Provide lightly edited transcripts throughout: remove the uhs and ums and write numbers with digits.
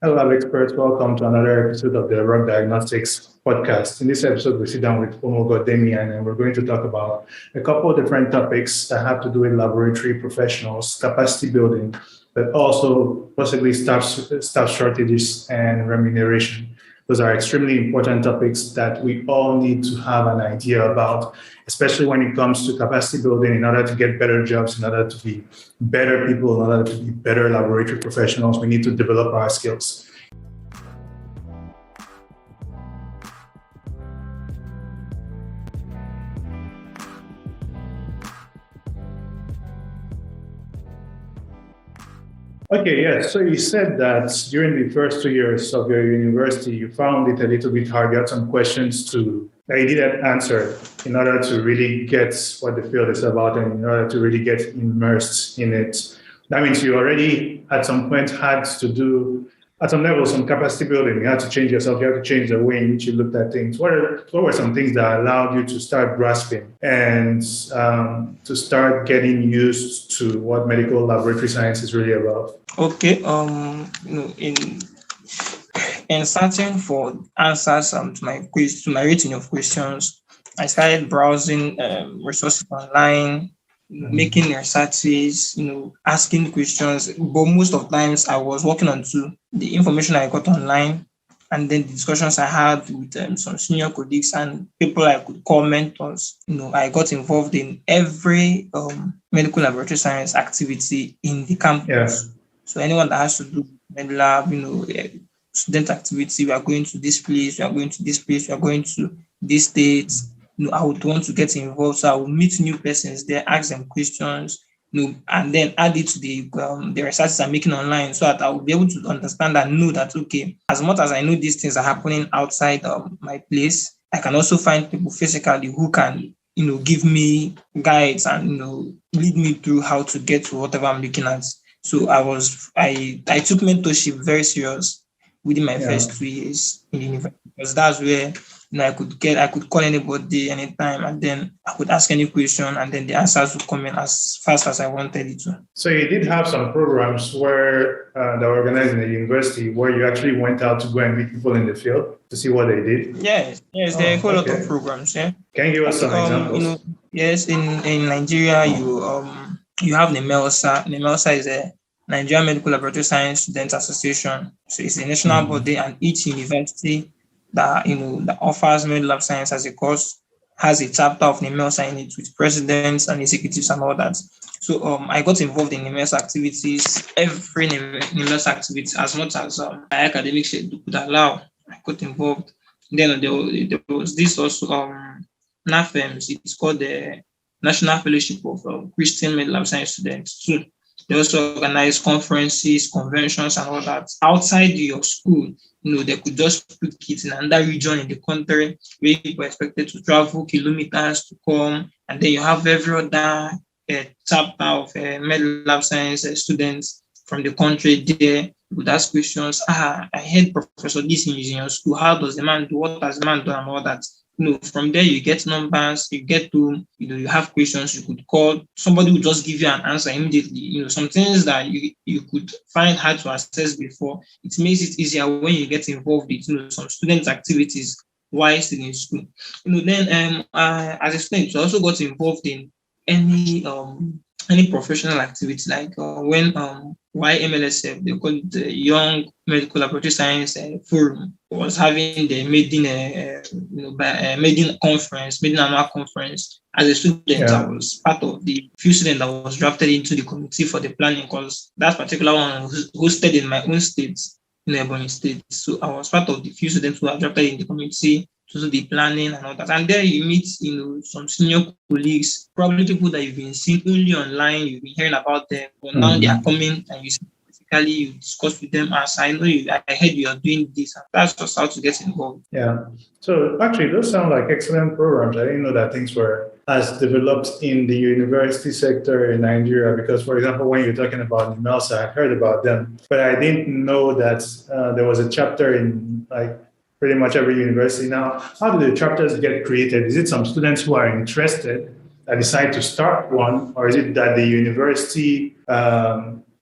Hello, lab experts. Welcome to another episode of the Rock Diagnostics podcast. In this episode, we sit down with Omogo Damian, and we're going to talk about a couple of different topics that have to do with laboratory professionals, capacity building, but also possibly staff shortages and remuneration. Those are extremely important topics that we all need to have an idea about, especially when it comes to capacity building in order to get better jobs, in order to be better people, in order to be better laboratory professionals. We need to develop our skills. Okay, yes. So you said that during the first 2 years of your university, you found it a little bit hard. You had some questions that you didn't answer in order to really get what the field is about and in order to really get immersed in it. That means you already at some point had to do, at some level, some capacity building. You had to change yourself. You had to change the way in which you looked at things. What were some things that allowed you to start grasping and to start getting used to what medical laboratory science is really about? Okay. In searching for answers to my rating of questions, I started browsing resources online, making researches, asking questions. But most of the times I was working on the information I got online and then the discussions I had with some senior colleagues and people I could call mentors. I got involved in every medical laboratory science activity in the campus. Yeah. So anyone that has to do med lab, student activity, we are going to this place, we are going to this place, we are going to this state. I would want to get involved. So I will meet new persons there, ask them questions, and then add it to the researches I'm making online so that I will be able to understand and know that, okay, as much as I know these things are happening outside my place, I can also find people physically who can, give me guides and, lead me through how to get to whatever I'm looking at. So I took mentorship very serious within my first 2 years in university because that's where I could call anybody anytime and then I could ask any question and then the answers would come in as fast as I wanted it to. So you did have some programs where that were organized in the university where you actually went out to go and meet people in the field to see what they did? Yes, there are a whole lot of programs. Yeah. Can you give us some examples? Yes, in Nigeria you have NEMELSA. NEMELSA is a Nigerian Medical Laboratory Science Students Association. So it's a national body, and each university that offers medical lab science as a course has a chapter of NEMELSA in it with presidents and executives and all that. So I got involved in NEMELSA activities, every NEMELSA activity as much as my academic schedule could allow. I got involved. Then there was this also NAFEMS. It's called the National Fellowship of Christian Medical Lab Science Students too. They also organize conferences, conventions, and all that outside your school. They could just put kids in another region in the country where people are expected to travel kilometers to come. And then you have every other chapter of medical lab science students from the country there would ask questions. I heard Professor this in your school. How does the man do? What has the man done? And all that. From there you get numbers, you get to, you have questions, you could call, somebody will just give you an answer immediately. Some things that you could find hard to access before, it makes it easier when you get involved with, some student activities while still in school. Then as a student, you also got involved in any professional activity, like when YMLSF, they call it the Young Medical Laboratory Science Forum, was having the Maiden annual conference. As a student, I was part of the few students that was drafted into the committee for the planning because that particular one was hosted in my own state, in Ebonyi State. So I was part of the few students who are drafted in the committee to do the planning and all that. And there you meet, some senior colleagues, probably people that you've been seeing only online, you've been hearing about them, but now they are coming and you see physically, you discuss with them as I know I heard you are doing this. And that's just how to get involved. Yeah. So actually, those sound like excellent programs. I didn't know that things were as developed in the university sector in Nigeria because, for example, when you're talking about NEMELSA, I heard about them, but I didn't know that there was a chapter in pretty much every university now. How do the chapters get created? Is it some students who are interested that decide to start one, or is it that the university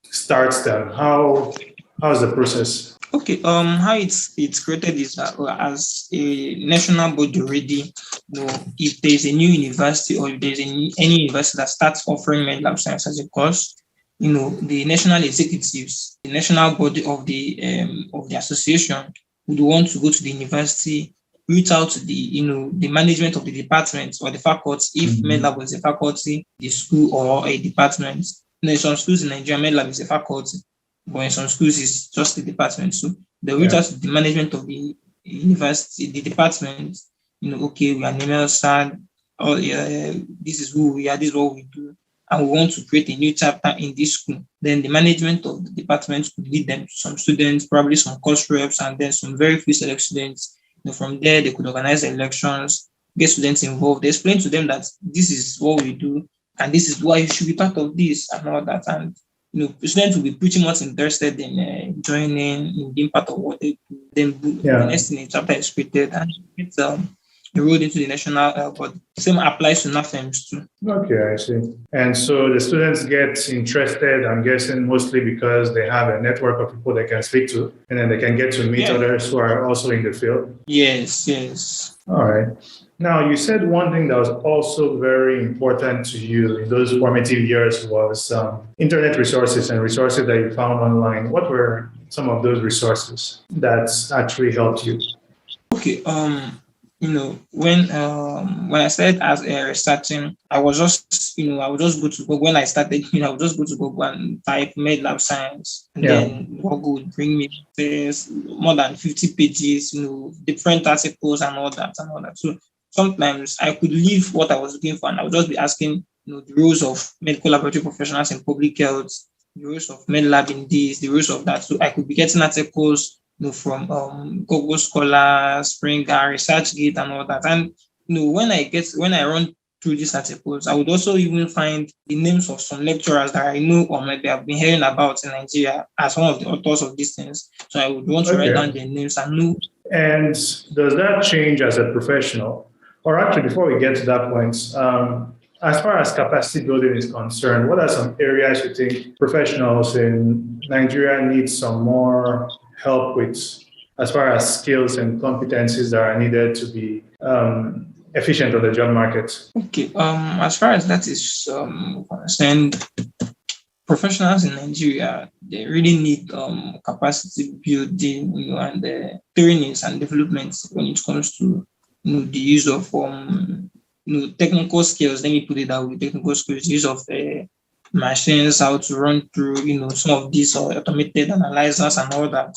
starts them? How's the process? Okay, how it's created is that as a national body already, if there's a new university or if there's any university that starts offering med lab science as a course, the national executives, the national body of the association would want to go to the university, reach out to the management of the department or the faculty, if med lab was a faculty, the school or a department. In some schools in Nigeria, med lab is a faculty, but in some schools it's just the department. So they reach out to the management of the university, the department, okay, we are NMLSAD, oh yeah, this is who we are, this is what we do, and we want to create a new chapter in this school. Then the management of the department could lead them to some students, probably some course reps, and then some very few select students. From there, they could organize the elections, get students involved, explain to them that this is what we do, and this is why you should be part of this and all that. And students will be pretty much interested in joining, in being part of what they do. Then the next thing, the chapter is created and it's enrolled into the national body. Same applies to NAFEMS too. Okay, I see. And so the students get interested, I'm guessing, mostly because they have a network of people they can speak to, and then they can get to meet others who are also in the field. Yes. All right. Now, you said one thing that was also very important to you in those formative years was internet resources and resources that you found online. What were some of those resources that actually helped you? Okay. When I started as researching, I was just I would just go to Google. When I started, I would just go to Google and type med lab science, and then Google would bring me this more than 50 pages, different articles and all that. So sometimes I could leave what I was looking for and I would just be asking, the roles of medical laboratory professionals in public health, the roles of med lab in this, the roles of that. So I could be getting articles, from Google Scholar, Springer, ResearchGate, and all that. And when I run through these articles, I would also even find the names of some lecturers that I know or maybe I've been hearing about in Nigeria as one of the authors of these things. So I would want to write down their names and know. And does that change as a professional? Or actually, before we get to that point, as far as capacity building is concerned, what are some areas you think professionals in Nigeria need some more help with, as far as skills and competencies that are needed to be efficient on the job market? Okay. As far as that is concerned, professionals in Nigeria, they really need capacity building, and trainings and developments when it comes to the use of technical skills. Let me put it that way: technical skills, use of machines, how to run through, some of these automated analyzers and all that,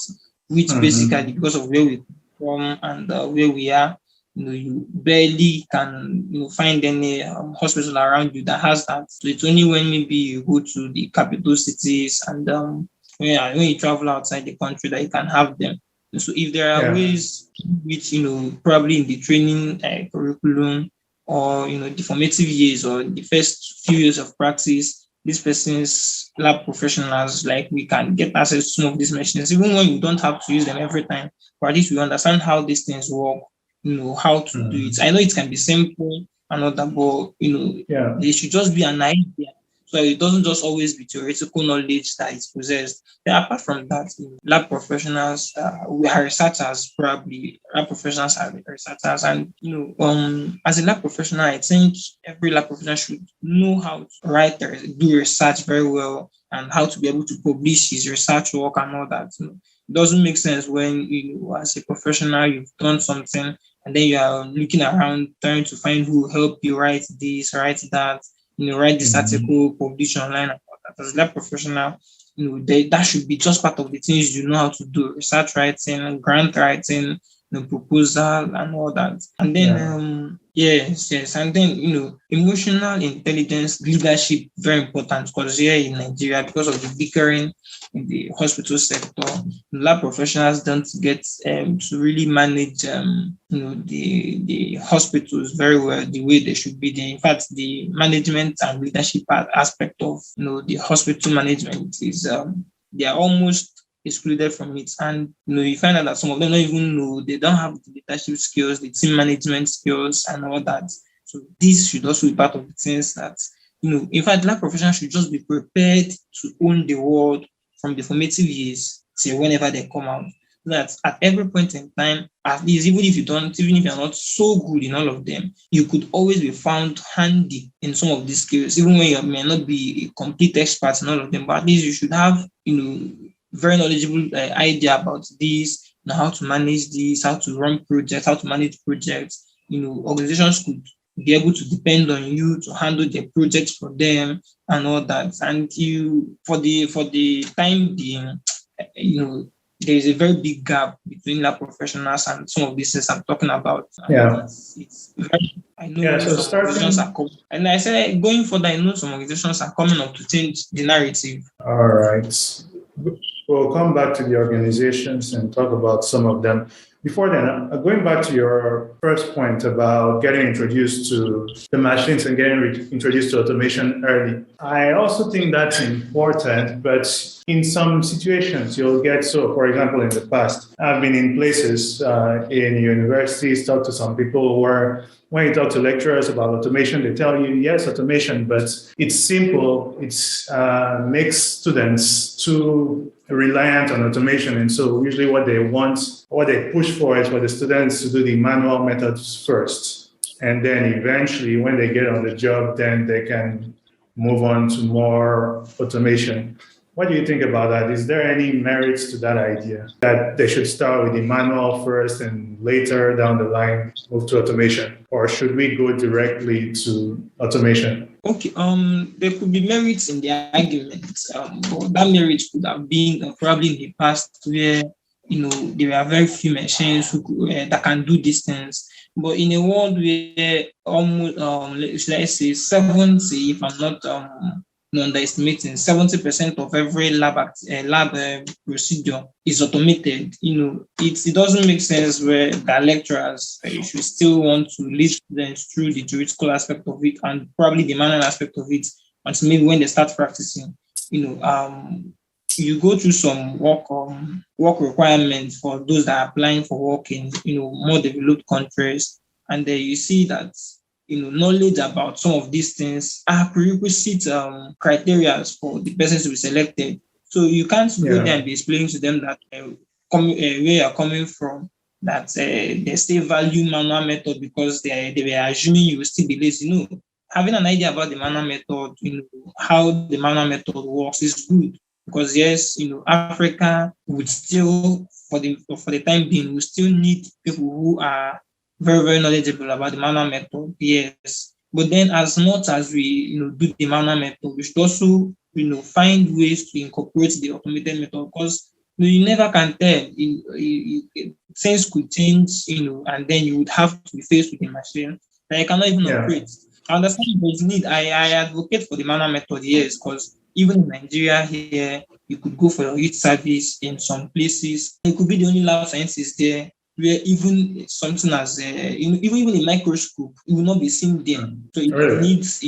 which basically, because of where we come and where we are, you barely can find any hospital around you that has that. So it's only when maybe you go to the capital cities and when you travel outside the country that you can have them. So if there are ways which, probably in the training curriculum or, the formative years or the first few years of practice, these persons, lab professionals, like we can get access to some of these machines, even when you don't have to use them every time, but at least we understand how these things work, how to do it. I know it can be simple and all that, but, they should just be an idea. So it doesn't just always be theoretical knowledge that is possessed. Then apart from that, lab professionals, we are researchers, probably. Lab professionals are researchers. And, as a lab professional, I think every lab professional should know how to write, do research very well, and how to be able to publish his research work and all that. It doesn't make sense when, as a professional, you've done something, and then you are looking around trying to find who will help you write this, write that, write this article, publish online. As a lab professional, that should be just part of the things you know how to do: research writing, grant writing, proposal, and all that. And then, yes, and then emotional intelligence, leadership, very important, because here in Nigeria, because of the bickering in the hospital sector, lab professionals don't get to really manage the hospitals very well, the way they should be there. In fact, the management and leadership aspect of the hospital management is they are almost excluded from it. And you find out that some of them don't even know, they don't have the leadership skills, the team management skills and all that. So this should also be part of the things that in fact, lab professionals should just be prepared to own the world from the formative years till whenever they come out. that at every point in time, at least even if you're not so good in all of them, you could always be found handy in some of these skills, even when you may not be a complete expert in all of them, but at least you should have, very knowledgeable idea about this, how to manage this, how to run projects, how to manage projects. Organizations could be able to depend on you to handle their projects for them and all that. And for the time being, there is a very big gap between lab professionals and some of these things I'm talking about. Yeah. It's very, I know Yeah. So some organizations starting. are coming, and I said going further, I know some organizations are coming up to change the narrative. All right. We'll come back to the organizations and talk about some of them. Before then, going back to your first point about getting introduced to the machines and getting introduced to automation early, I also think that's important, but in some situations you'll get, so for example, in the past, I've been in places in universities, talked to some people where when you talk to lecturers about automation, they tell you, yes, automation, but it's simple. It makes students too reliant on automation. And so usually what they push for is for the students to do the manual methods first. And then eventually when they get on the job, then they can move on to more automation. What do you think about that? Is there any merits to that idea that they should start with the manual first and later down the line move to automation? Or should we go directly to automation? Okay, there could be merits in the argument, but that merit could have been probably in the past where there are very few machines that can do these things. But in a world where almost let's say 70, if I'm not underestimating, 70% of every lab procedure is automated. It doesn't make sense where the lecturers should still want to lead students through the theoretical aspect of it and probably the manual aspect of it until maybe when they start practicing. You go through some work requirements for those that are applying for work in more developed countries, and then you see that knowledge about some of these things are prerequisite criteria for the person to be selected. So you can't go there and be explaining to them that where you're coming from, that they still value manual method because they were assuming you will still be lazy. Having an idea about the manual method, how the manual method works is good because yes, Africa would still, for the time being, we still need people who are very, very knowledgeable about the manual method, yes. But then as much as we, do the manual method, we should also, find ways to incorporate the automated method because you never can tell. Things could change, and then you would have to be faced with a machine that you cannot even operate. I understand there's need. I advocate for the manual method, yes, because even in Nigeria here, you could go for your youth service in some places. You could be the only lab scientist there where even something as even a microscope, it will not be seen there. So it needs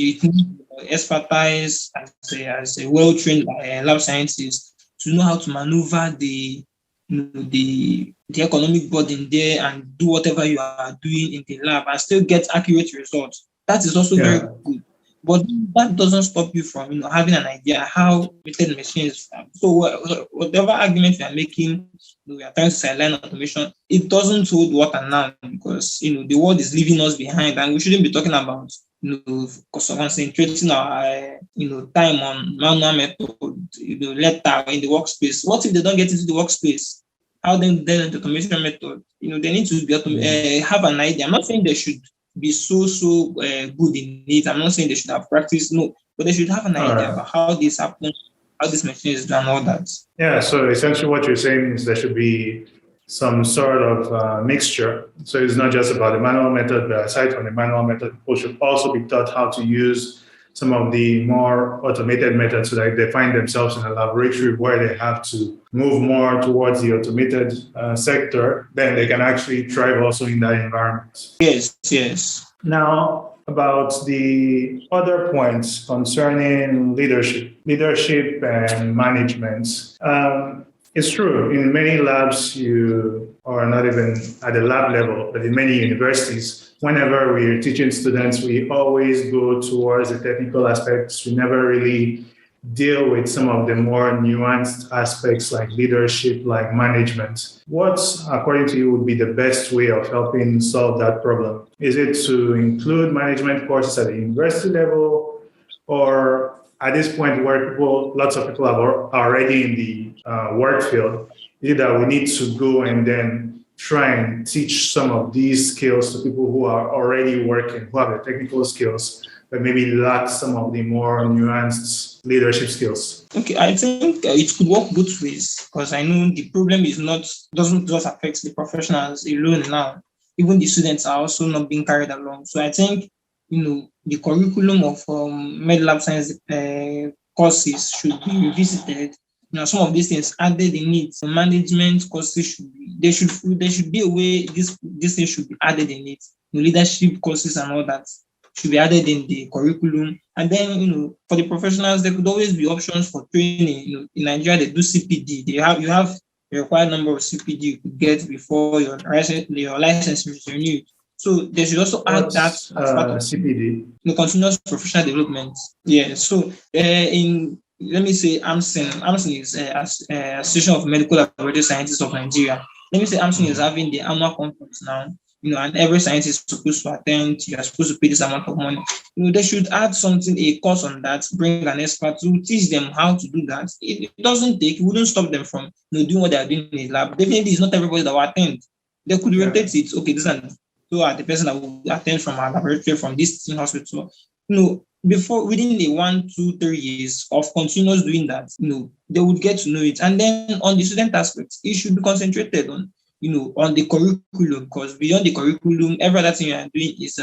expertise as a well-trained lab scientist to know how to maneuver the economic burden there and do whatever you are doing in the lab and still get accurate results. That is also very good. But that doesn't stop you from having an idea how automated machines. So whatever argument we are making, we are trying to sideline automation. It doesn't hold water now because the world is leaving us behind, and we shouldn't be talking about concentrating our time on manual method, later in the workspace. What if they don't get into the workspace? How then into automation method? They need to be have an idea. I'm not saying they should be so good in it. I'm not saying they should have practiced, no, but they should have an idea about how this happens, how this machine is done, all that. Yeah, so essentially what you're saying is there should be some sort of mixture. So it's not just about the manual method, but aside from the manual method, people should also be taught how to use some of the more automated methods so that they find themselves in a laboratory where they have to move more towards the automated sector, then they can actually thrive also in that environment. Yes. Now, about the other points concerning leadership and management. It's true, in many labs, you are not even at the lab level, but in many universities, whenever we're teaching students, we always go towards the technical aspects. We never really deal with some of the more nuanced aspects like leadership, like management. What, according to you, would be the best way of helping solve that problem? Is it to include management courses at the university level, or at this point where lots of people are already in the work field, is it that we need to go and then try and teach some of these skills to people who are already working, who have the technical skills, but maybe lack some of the more nuanced leadership skills? Okay, I think it could work both ways, because I know the problem doesn't just affect the professionals alone now. Even the students are also not being carried along. So I think the curriculum of med lab science courses should be revisited. Some of these things added in it. The management courses should be a way this thing should be added in it. The leadership courses and all that should be added in the curriculum. And then, for the professionals, there could always be options for training. In Nigeria, they do CPD. You have the required number of CPD you could get before your license is renewed. So they should also add that as part of CPD, the continuous professional development. Yeah. So let me say AMSIN is Association of Medical Laboratory Scientists of Nigeria. Let me say AMSIN is having the annual conference now. And every scientist is supposed to attend. You are supposed to pay this amount of money. They should add a course on that, bring an expert to teach them how to do that. It wouldn't stop them from doing what they are doing in the lab. Definitely, it's not everybody that will attend. They could rotate it. Okay, this and so are the person that will attend from our laboratory from this teaching hospital. Before within the 1, 2, 3 years of continuous doing that, they would get to know it. And then on the student aspect, it should be concentrated on the curriculum, because beyond the curriculum, every other thing you are doing is,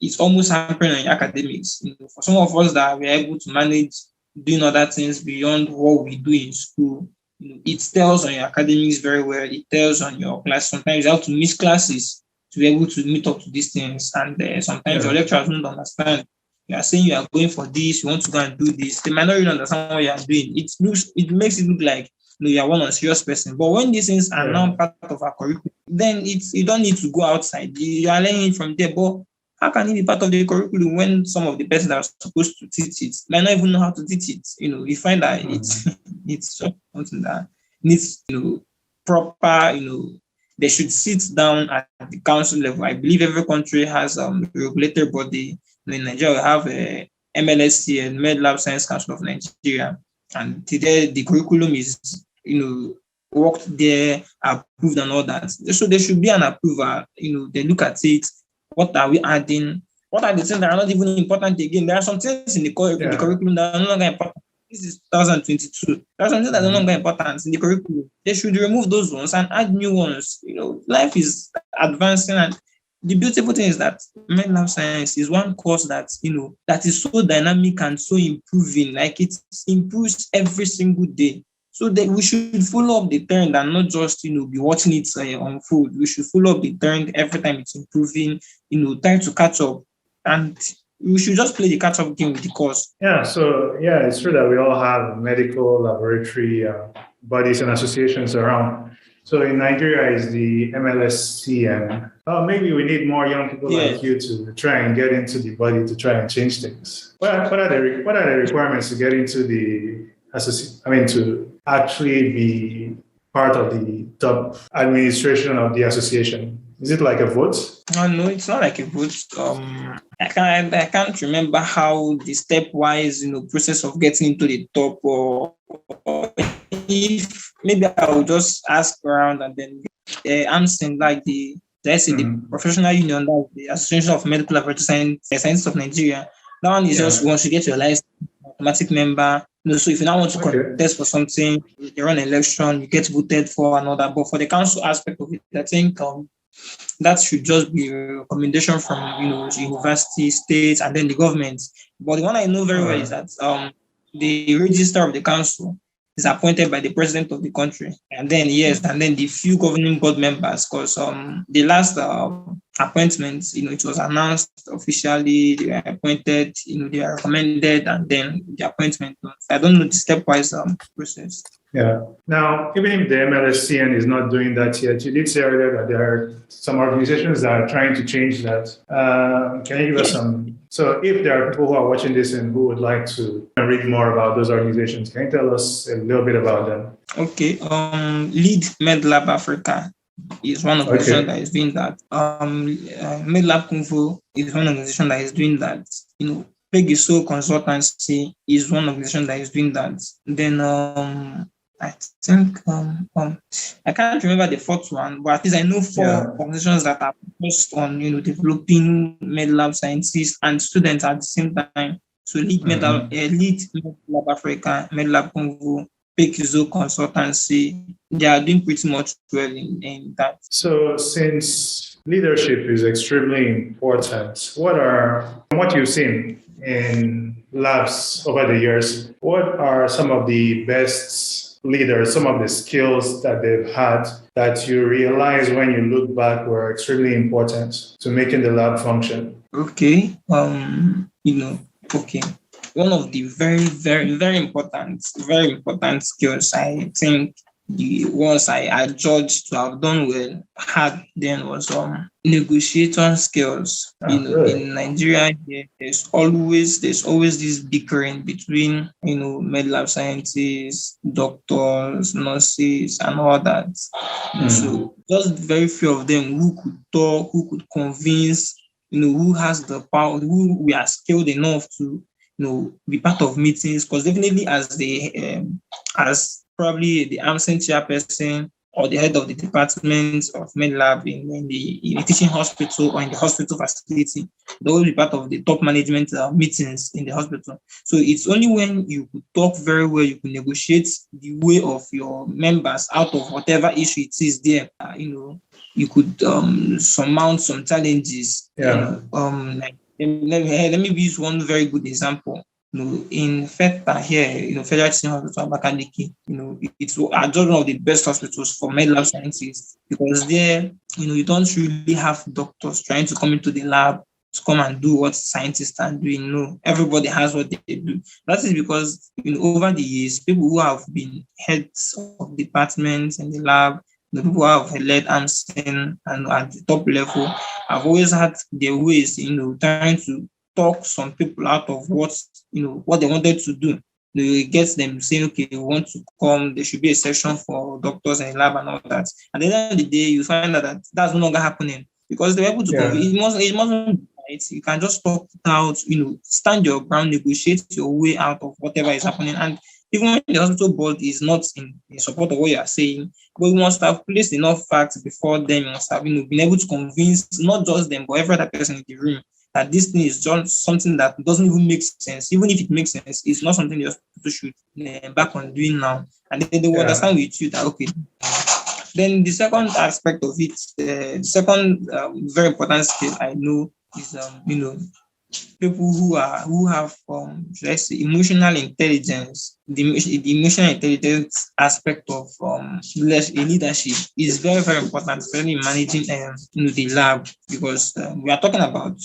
it's almost hampering on your academics. For some of us that we're able to manage doing other things beyond what we do in school, it tells on your academics very well. It tells on your class. Sometimes you have to miss classes to be able to meet up to these things. And sometimes your lecturers don't understand. You are saying you are going for this, you want to go and do this. They might not even understand what you are doing. It makes it look like you are one serious person. But when these things are now part of our curriculum, then you don't need to go outside. You are learning from there. But how can it be part of the curriculum when some of the persons that are supposed to teach it might not even know how to teach it? You find that it's something that needs proper. They should sit down at the council level. I believe every country has a regulatory body. In Nigeria, we have a MLSC and Med Lab Science Council of Nigeria. And today the curriculum is, worked there, approved and all that. So there should be an approval. They look at it. What are we adding? What are the things that are not even important again? There are some things in the curriculum that are no longer important. This is 2022. There are some things that are no longer important in the curriculum. They should remove those ones and add new ones. Life is advancing, and the beautiful thing is that med lab science is one course that that is so dynamic and so improving. Like, it improves every single day. So that we should follow up the trend and not just be watching it unfold. We should follow up the trend every time it's improving. Try to catch up, and we should just play the catch up game with the course. Yeah. So it's true that we all have medical laboratory bodies and associations around. So in Nigeria is the MLSC, and maybe we need more young people like you to try and get into the body to try and change things. What are the requirements to get into the to actually be part of the top administration of the association? Is it like a vote? No, it's not like a vote. I can't remember how the stepwise process of getting into the top, or if maybe I will just ask around, and then I'm saying like the professional union, like the Association of Medical Laboratory Scientists of Nigeria. That one is just once you get your license, automatic member. So if you now want to contest for something, you run an election, you get voted for another. But for the council aspect of it, I think that should just be a recommendation from the university, states, and then the government. But the one I know very well is that the registrar of the council is appointed by the president of the country, and then the few governing board members. Because the last appointment, it was announced officially, they were appointed, they were recommended, and then the appointment. I don't know the stepwise process. Yeah. Now, even if the MLSCN is not doing that yet, you did say earlier that there are some organizations that are trying to change that. Can you give us some? So, if there are people who are watching this and who would like to read more about those organizations, can you tell us a little bit about them? Okay. Lead MedLab Africa is one organization Okay. that is doing that. MedLab Kung Fu is one organization that is doing that. Pegiso Consultancy is one organization that is doing that. Then I think I can't remember the fourth one, but at least I know Yeah. four organizations that are focused on developing MedLab scientists and students at the same time. So Lead MedLab Africa, MedLab Kung Fu, Pekizo Consultancy, they are doing pretty much well in that. So, since leadership is extremely important, from what you've seen in labs over the years, what are some of the best leaders, some of the skills that they've had that you realize when you look back were extremely important to making the lab function? Okay. Okay. One of the very, very, very important skills I think the ones I judged to have done well had then was negotiation skills. Really? In Nigeria here, there's always this bickering between med lab scientists, doctors, nurses, and all that. So just very few of them who could talk, who could convince, who has the power, who we are skilled enough to be part of meetings, because definitely as probably the absent chairperson or the head of the department of medlab in a teaching hospital or in the hospital facility, they will be part of the top management meetings in the hospital. So it's only when you could talk very well, you could negotiate the way of your members out of whatever issue it is there. You could surmount some challenges. Yeah. Let me use one very good example. In FETA here, Federal Teaching Hospital Abakaliki, it's just one of the best hospitals for med lab scientists, because there, you don't really have doctors trying to come into the lab to come and do what scientists are doing. No, everybody has what they do. That is because over the years, people who have been heads of departments in the lab, the people who have led AMSIN and at the top level have always had their ways, trying to talk some people out of what they wanted to do. It gets them saying, okay, we want to come, there should be a section for doctors in the lab and all that. At the end of the day, you find that that's no longer happening, because they were able to convince. It mustn't be right. You can just talk it out, stand your ground, negotiate your way out of whatever is happening. And even when the hospital board is not in support of what you are saying, but you must have placed enough facts before them. You must have been able to convince not just them, but every other person in the room that this thing is just something that doesn't even make sense. Even if it makes sense, it's not something the hospital should back on doing now. And then they will understand with you that, okay. Then the second aspect of it, the second very important skill I know is, people who have should I say emotional intelligence. The emotional intelligence aspect of leadership is very, very important, especially in managing the lab, because I'm talking about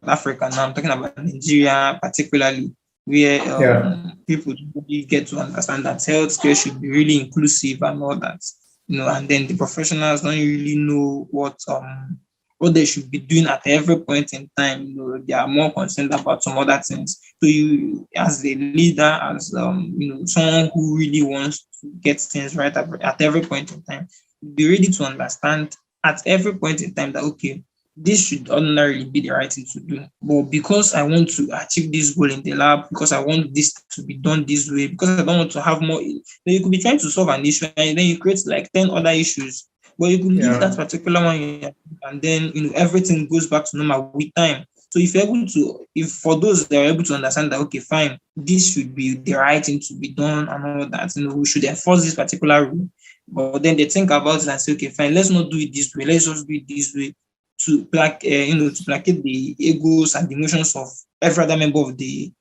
Africa now. I'm talking about Nigeria particularly, where people really get to understand that healthcare should be really inclusive and all that. And then the professionals don't really know what they should be doing at every point in time. They are more concerned about some other things. So you, as a leader, as someone who really wants to get things right at every point in time, be ready to understand at every point in time that, okay, this should ordinarily be the right thing to do. But because I want to achieve this goal in the lab, because I want this to be done this way, because I don't want to have more, you could be trying to solve an issue and then you create like 10 other issues. But you could leave that particular one and then everything goes back to normal with time. So if for those that are able to understand that, okay, fine, this should be the right thing to be done and all that, we should enforce this particular rule. But then they think about it and say, okay, fine, let's not do it this way. Let's just do it this way to placate the egos and the emotions of every other member of the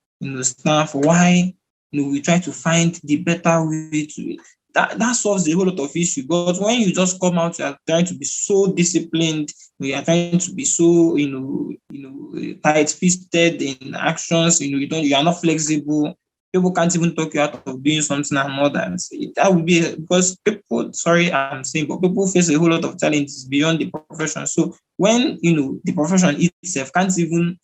staff. Why we try to find the better way to that solves a whole lot of issue. But when you just come out, you are trying to be so disciplined, you are trying to be so tight-fisted in actions. You are not flexible. People can't even talk you out of doing something and all that. That would be because people, sorry, I'm saying, but people face a whole lot of challenges beyond the profession. So when the profession itself can't even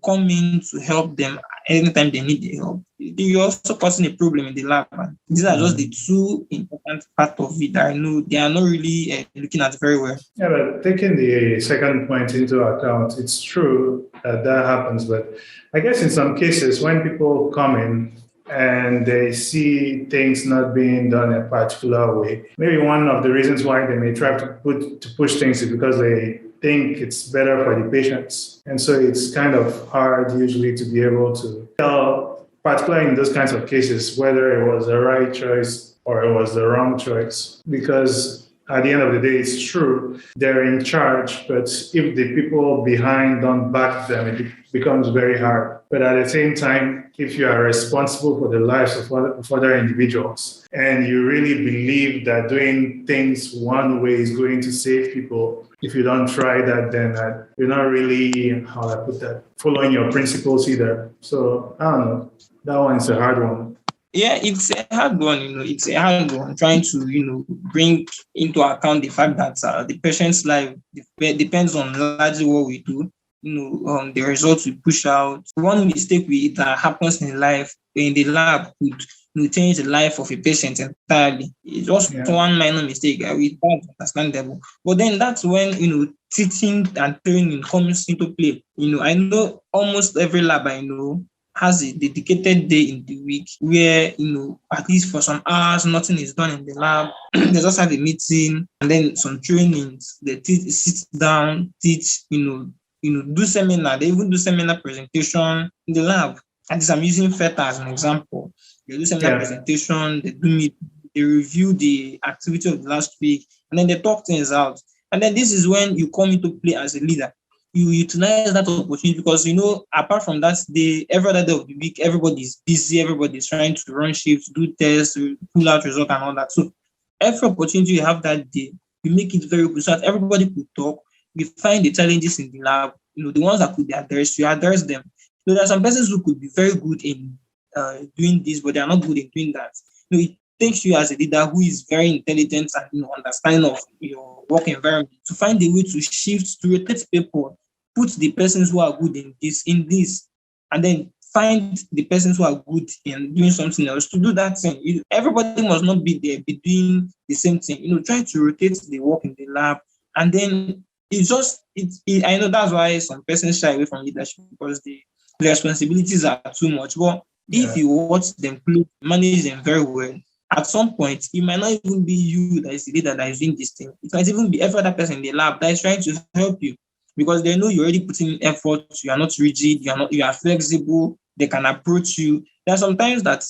come in to help them anytime they need the help, you're also causing a problem in the lab. And these are just the two important part of it that I know they are not really looking at very well. Yeah, but taking the second point into account, it's true that that happens. But I guess in some cases, when people come in and they see things not being done a particular way, maybe one of the reasons why they may try to push things is because they think it's better for the patients. And so it's kind of hard usually to be able to tell, particularly in those kinds of cases, whether it was the right choice or it was the wrong choice. Because at the end of the day, it's true, they're in charge, but if the people behind don't back them, it becomes very hard. But at the same time, if you are responsible for the lives of other individuals and you really believe that doing things one way is going to save people, if you don't try that, then you're not really, how I put that, following your principles either. So I don't know. That one's a hard one. Yeah, it's a hard one. It's a hard one trying to bring into account the fact that the patient's life depends on largely what we do. The results we push out. One mistake that happens in life in the lab could change the life of a patient entirely. It's just one minor mistake. That's understandable. But then that's when teaching and training comes into play. I know almost every lab I know has a dedicated day in the week where, at least for some hours, nothing is done in the lab. They just have a meeting and then some trainings. They sit down, teach, do seminar. They even do seminar presentation in the lab. At least I'm using FETA as an example. They do seminar presentation, they do meet, they review the activity of the last week, and then they talk things out. And then this is when you come into play as a leader. You utilize that opportunity because, apart from that day, every other day of the week, everybody's busy, everybody's trying to run shifts, do tests, pull out results and all that. So every opportunity you have that day, you make it very good so that everybody could talk. We find the challenges in the lab, the ones that could be addressed, you address them. So there are some persons who could be very good in doing this, but they are not good in doing that. It takes you as a leader who is very intelligent and understanding of your work environment to find a way to shift, to rotate people, put the persons who are good in this, and then find the persons who are good in doing something else to do that thing. Everybody must not be there, be doing the same thing. Try to rotate the work in the lab, and then I know that's why some persons shy away from leadership because the responsibilities are too much. But if you watch them close, manage them very well, at some point, it might not even be you that is the leader that is doing this thing. It might even be every other person in the lab that is trying to help you because they know you're already putting in effort. You are not rigid. You are flexible. They can approach you. There are sometimes that,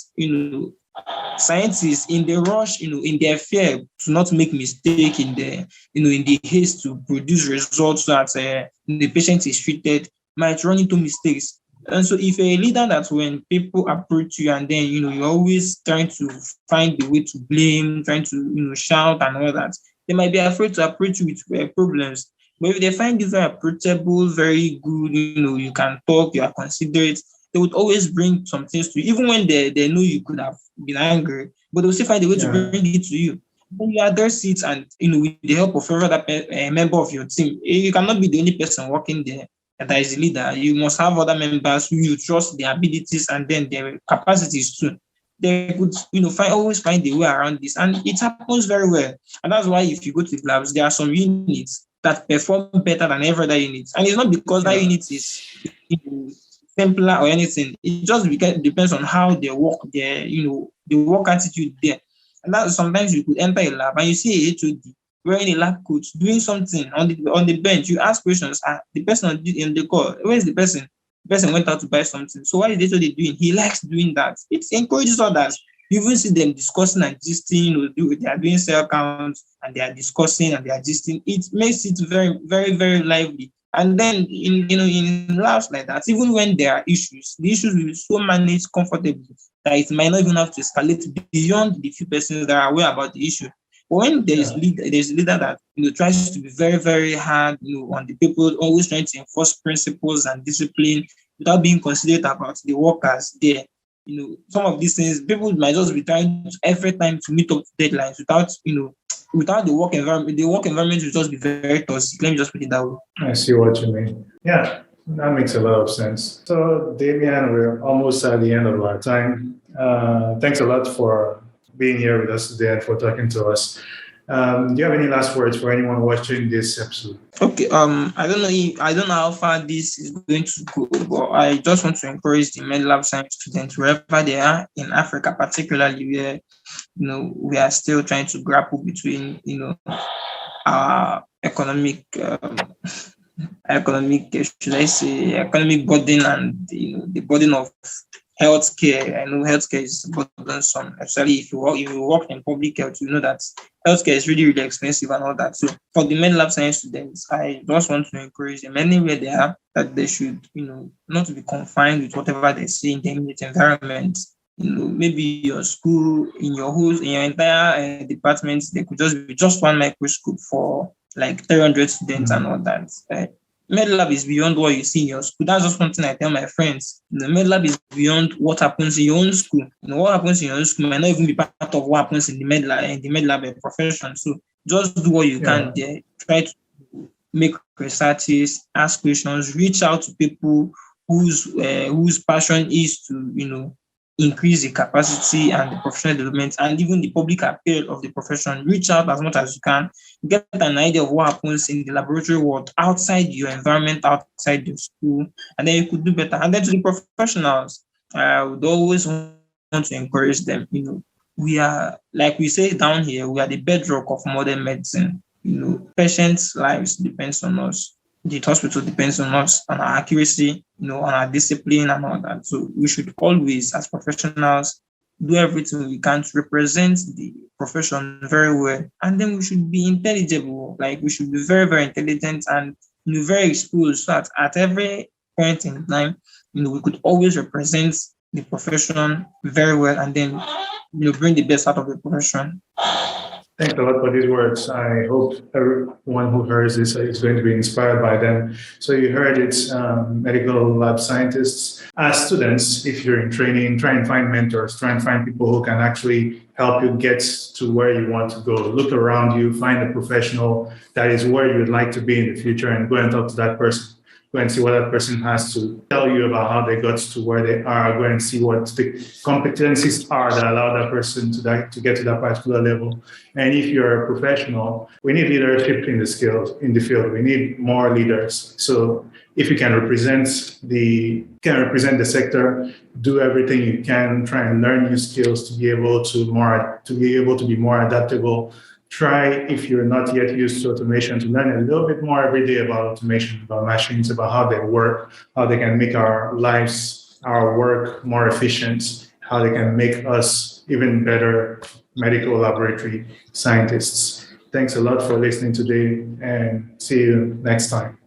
scientists in the rush, in their fear to not make mistake in the haste to produce results so that the patient is treated, might run into mistakes. And so if you're a leader that when people approach you and then, you're always trying to find the way to blame, trying to, shout and all that, they might be afraid to approach you with problems. But if they find you very approachable, very good, you can talk, you are considerate, they would always bring some things to you, even when they know you could have been angry, but they'll still find a way to bring it to you. When you address it and, with the help of every other member of your team, you cannot be the only person working there that is the leader. You must have other members who you trust their abilities and then their capacities too. They could, always find a way around this. And it happens very well. And that's why if you go to the labs, there are some units that perform better than every other unit. And it's not because that unit is simpler or anything. It just depends on how they work there, the work attitude there. And that sometimes you could enter a lab and you see a HOD wearing a lab coat doing something on the bench. You ask questions. The person in the call, where is the person? The person went out to buy something. So what is the HOD doing? He likes doing that. It encourages others. You even see them discussing and gisting. They are doing cell counts and they are discussing and they are gisting. It makes it very, very, very lively. And then in labs like that, even when there are issues, the issues will be so managed comfortably that it might not even have to escalate beyond the few persons that are aware about the issue. But when there's a leader that tries to be very, very hard on the people, always trying to enforce principles and discipline without being considerate about the workers there, some of these things, people might just be trying every time to meet up deadlines without the work environment. The work environment will just be very toxic. Let me just put it that way. I see what you mean. Yeah, that makes a lot of sense. So, Damian, we're almost at the end of our time. Thanks a lot for being here with us today and for talking to us. Do you have any last words for anyone watching this episode? Okay. I don't know how far this is going to go, but I just want to encourage the med lab science students wherever they are in Africa, particularly where we are still trying to grapple between our should I say economic burden and the burden of healthcare. I know healthcare is burdensome, especially if you work in public health, you know that healthcare is really, really expensive and all that. So for the med lab science students, I just want to encourage them anywhere they are that they should, not to be confined with whatever they see in the immediate environment. Maybe your school, in your entire department, there could just be just one microscope for like 300 students and all that. Med lab is beyond what you see in your school. That's just something I tell my friends. The med lab is beyond what happens in your own school. What happens in your own school might not even be part of what happens in the med lab profession. So just do what you can there. Try to make researches, ask questions, reach out to people whose passion is to increase the capacity and the professional development and even the public appeal of the profession. Reach out as much as you can, get an idea of what happens in the laboratory world outside your environment, outside your school, and then you could do better. And then to the professionals, I would always want to encourage them. We are, like we say down here, we are the bedrock of modern medicine. Patients' lives depends on us. The hospital depends on us, on our accuracy, on our discipline and all that. So we should always, as professionals, do everything we can to represent the profession very well. And then we should be intelligible. Like we should be very, very intelligent and very exposed. So at every point in time, we could always represent the profession very well and then bring the best out of the profession. Thanks a lot for these words. I hope everyone who hears this is going to be inspired by them. So you heard it, medical lab scientists. As students, if you're in training, try and find mentors, try and find people who can actually help you get to where you want to go. Look around you, find a professional that is where you'd like to be in the future and go and talk to that person. Go and see what that person has to tell you about how they got to where they are. Go and see what the competencies are that allow that person to get to that particular level. And if you're a professional, we need leadership in the field. We need more leaders. So if you can represent the sector, do everything you can, try and learn new skills to be able to be more adaptable. Try, if you're not yet used to automation, to learn a little bit more every day about automation, about machines, about how they work, how they can make our lives, our work more efficient, how they can make us even better medical laboratory scientists. Thanks a lot for listening today and see you next time.